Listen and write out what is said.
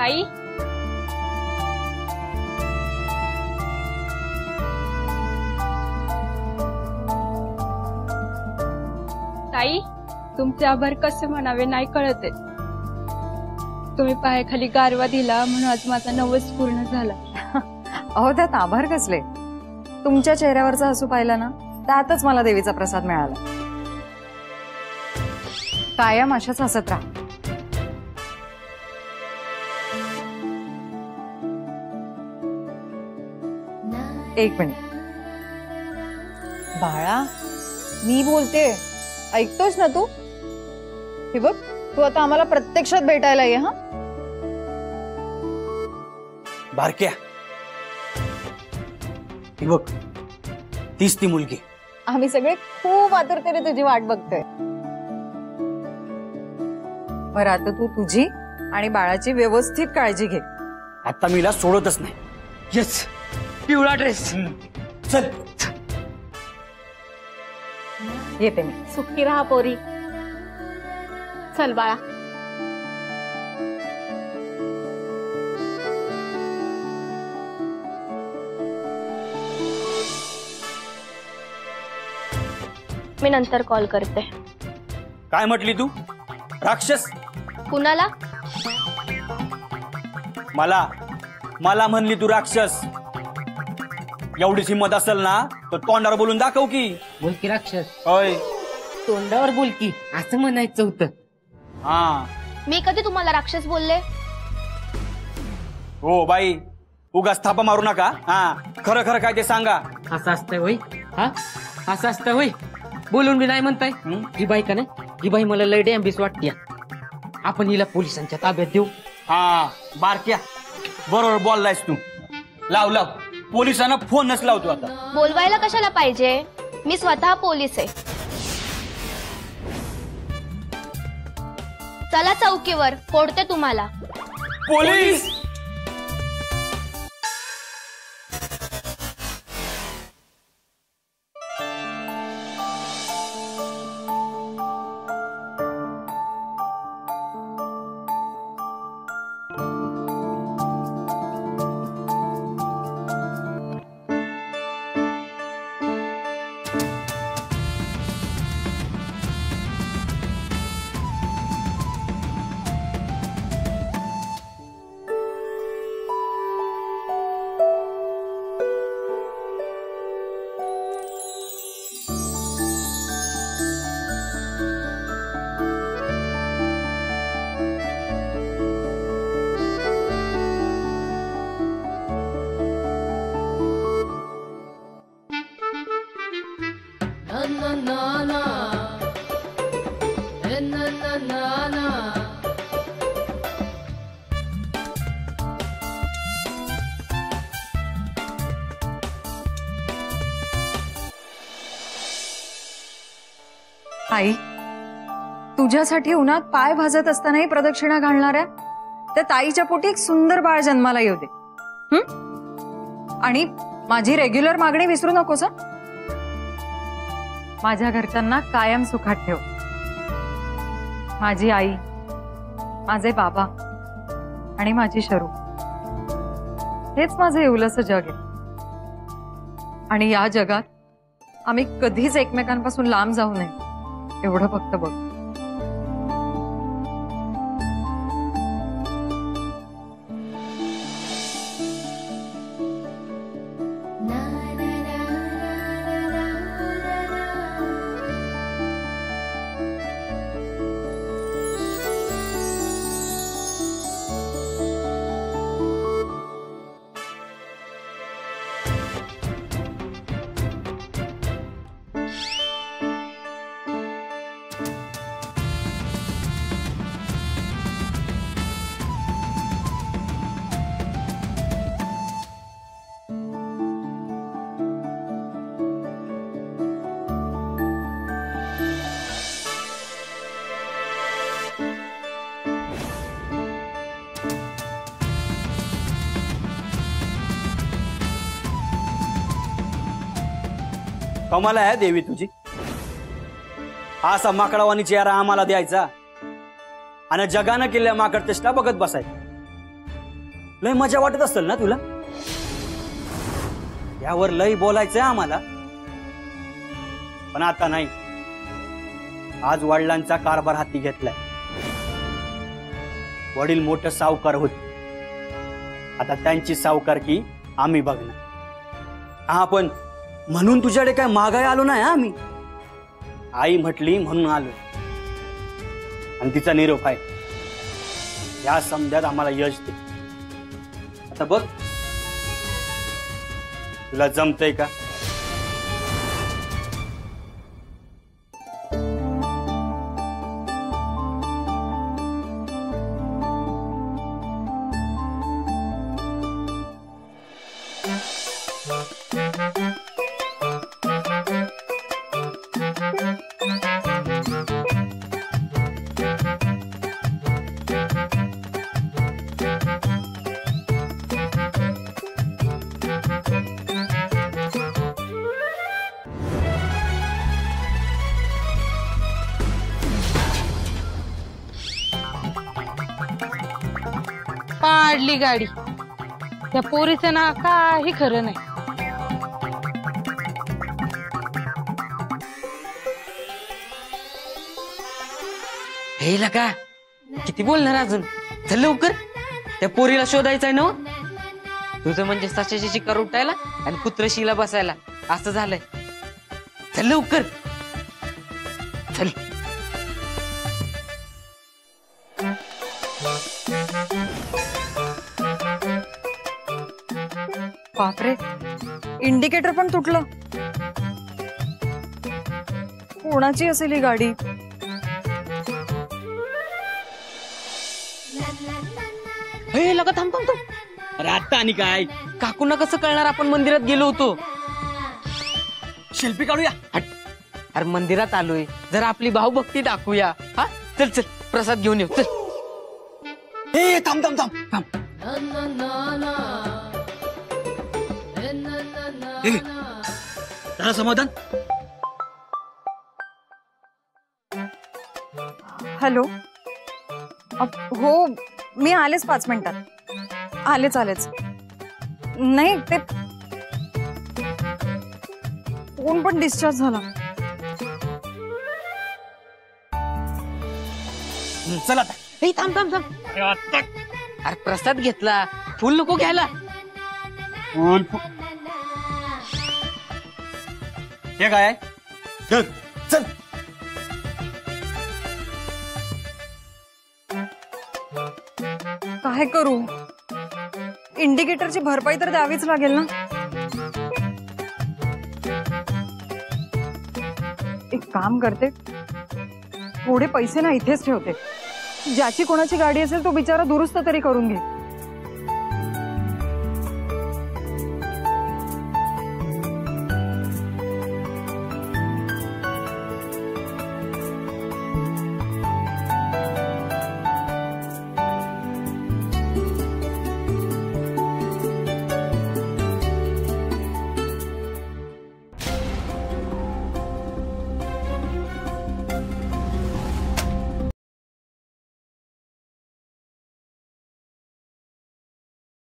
ताई, ताई, तुमचे आभार कसे म्हणावे नाही कळते। तुम्ही पायाखाली गारवा दिला म्हणून आज माझा नवस पूर्ण झाला। अहो त्यात आभार कसले, तुमच्या चेहऱ्यावरचा हसू पाहिला ना त्यातच मला देवीचा प्रसाद मिळाला। कायम अशाच हसत राहा। एक मिनिट बाळा, मी बोलते, ऐकतोस ना तू? हे बघ, तू आता आम्हाला प्रत्यक्षात भेटायला ये। हा बारक्या, हे बघ, तीच ती मुलगी। आम्ही सगळे खूप आतुरतेने तुझी वाट बघतोय। बरं, आता तू तुझी आणि बाळाची व्यवस्थित काळजी घे। आता मीला सोडतच नाही। येस, पिवळा ड्रेस। चल येते मी। सुखी राहा पोरी। चल बाळा। मी नंतर कॉल करते। काय म्हटली तू? राक्षस? कुणाला? मला मला म्हणली तू राक्षस? एवढीच हिम्मत असेल ना तर तोंडावर बोलून दाखव की। बोल की राक्षस। होय, तोंडावर बोल की, असं म्हणायचं होतं। हा। मी कधी तुम्हाला राक्षस बोलले? हो बाई, उगाच थापा मारू नका। हा, खरं खरं काय ते सांगा। असं असतं होय? हा, असं असतं होय? बोलून बी नाही म्हणताय? ही बाई का नाही, ही बाई मला लय डॅम्बिस वाटते। आपण हिला पोलिसांच्या ताब्यात देऊ। हा बारक्या, बरोबर बोललायस तू। लाव लाव, पोलिसांना फोनच लावतो आता। बोलवायला कशाला पाहिजे? मी स्वतः पोलीस आहे। चला चौकीवर, फोडते तुम्हाला। पोलीस? आई, तुझ्यासाठी उन्हात पाय भाजत असतानाही प्रदक्षिणा घालणाऱ्या त्या ताईच्या पोटी एक सुंदर बाळ जन्माला येऊ दे। आणि माझी रेग्युलर मागणी विसरू नकोस। माझ्या घरच्यांना कायम सुखात ठेव। माझी आई, माझे बाबा आणि माझी शरू, हेच माझं एवढंसं जग आहे। आणि या जगात आम्ही कधीच एकमेकांपासून लांब जाऊ नये एवढं फक्त बघ। कमाल आहे देवी तुझी। असा माकडावानी चेहरा आम्हाला द्यायचा आणि जगानं केलेल्या माकड चेष्टा बघत बसायचं। लय मजा वाटत असेल ना तुला? यावर लय बोलायचंय आम्हाला, पण आता नाही. आज वडिलांचा कारभार हाती घेतलाय. वडील मोठं सावकार होते, आता त्यांची सावकारकी आम्ही बघणार. हा, पण म्हणून तुझ्याकडे काय मागाय आलो नाही आम्ही. आई म्हटली म्हणून आलो, आणि तिचा निरोप आहे. या समध्यात आम्हाला यश दे. आता बघ, तुला जमतंय का? पाडली गाडी. त्या पोरीचं ना काही खरं नाही. हे लका, किती बोलणार अजून? चल लवकर, त्या पोरीला शोधायचंय ना. तुझं म्हणजे सशाची शिकार उठायला आणि कुत्रशीला बसायला असं झालंय. चल लवकर, चल. बापरे, इंडिकेटर पण तुटलं. कोणाची असेल ही गाडी? हे लका, थांब थांब थांब. अरे आता आणि काय? काकूंना कसं कळणार आपण मंदिरात गेलो होतो? शिल्पी काढूया. हट. अरे मंदिरात आलोय, जरा आपली भाऊभक्ती दाखवूया. हा, चल चल, प्रसाद घेऊन येऊ. चल. हे थांब थांब थांब थांब. जरा समाधान. हॅलो. हो, मी आलेच 5 मिनिटात. आलेच. नाही, ते फोन पण डिस्चार्ज झाला. चल आता. हे थांब थांब थांब. अरे प्रसाद घेतला, फुल नको घ्यायला. हे काय? चल चल. काय करू? इंडिकेटरची भरपाई तर द्यावीच लागेल ना. एक काम करते, थोडे पैसे ना इथेच ठेवते. ज्याची कोणाची गाडी असेल तो बिचारा दुरुस्त तरी करून घे.